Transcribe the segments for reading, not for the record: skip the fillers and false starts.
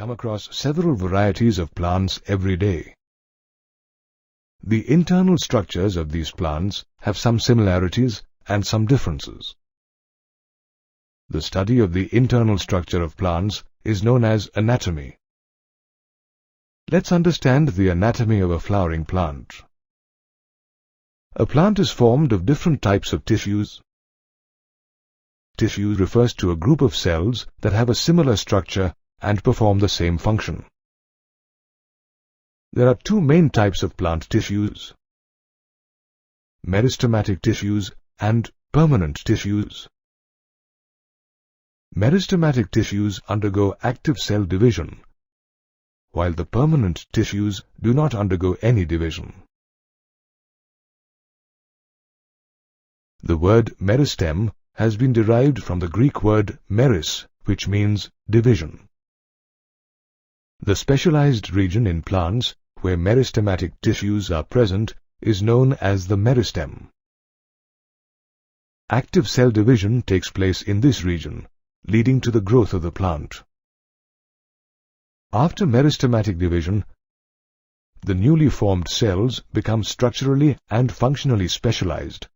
come across several varieties of plants every day. The internal structures of these plants have some similarities and some differences. The study of the internal structure of plants is known as anatomy. Let's understand the anatomy of a flowering plant. A plant is formed of different types of tissues. Tissue refers to a group of cells that have a similar structure and perform the same function. There are two main types of plant tissues: meristematic tissues and permanent tissues. Meristematic tissues undergo active cell division, while the permanent tissues do not undergo any division. The word meristem has been derived from the Greek word meris, which means division. The specialized region in plants where meristematic tissues are present is known as the meristem. Active cell division takes place in this region, leading to the growth of the plant. After meristematic division, the newly formed cells become structurally and functionally specialized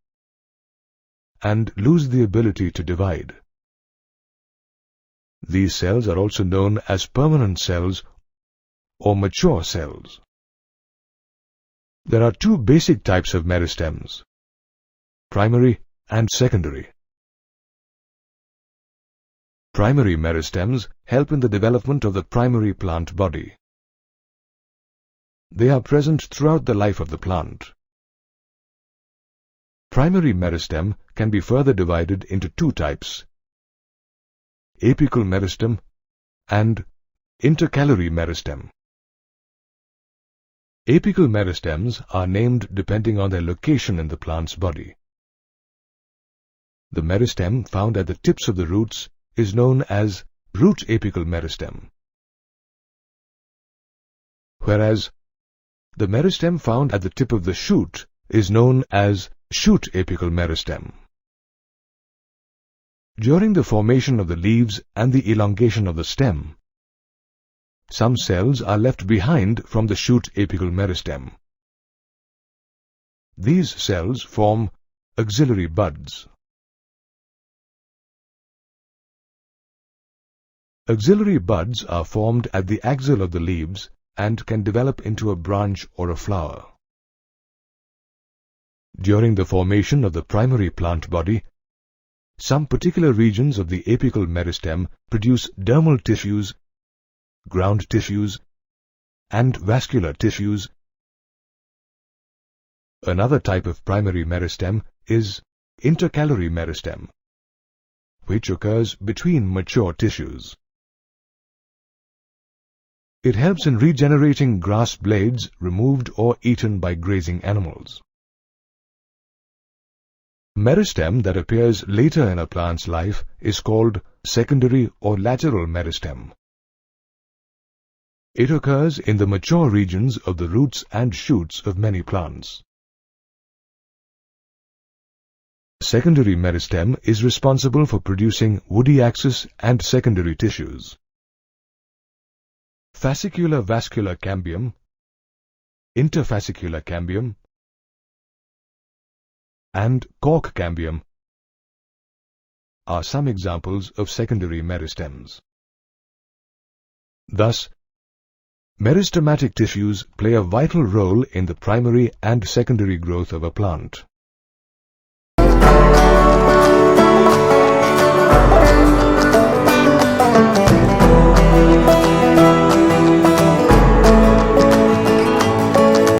and lose the ability to divide. These cells are also known as permanent cells or mature cells. There are two basic types of meristems: primary and secondary. Primary meristems help in the development of the primary plant body. They are present throughout the life of the plant. Primary meristem can be further divided into two types: apical meristem and intercalary meristem. Apical meristems are named depending on their location in the plant's body. The meristem found at the tips of the roots is known as Root Apical Meristem, whereas the meristem found at the tip of the shoot is known as Shoot Apical Meristem. During the formation of the leaves and the elongation of the stem, some cells are left behind from the shoot apical meristem. These cells form axillary buds. Axillary buds are formed at the axil of the leaves and can develop into a branch or a flower. During the formation of the primary plant body, some particular regions of the apical meristem produce dermal tissues, ground tissues, and vascular tissues. Another type of primary meristem is intercalary meristem, which occurs between mature tissues. It helps in regenerating grass blades removed or eaten by grazing animals. Meristem that appears later in a plant's life is called secondary or lateral meristem. It occurs in the mature regions of the roots and shoots of many plants. Secondary meristem is responsible for producing woody axis and secondary tissues. Fascicular vascular cambium, interfascicular cambium, and cork cambium are some examples of secondary meristems. Thus, meristematic tissues play a vital role in the primary and secondary growth of a plant.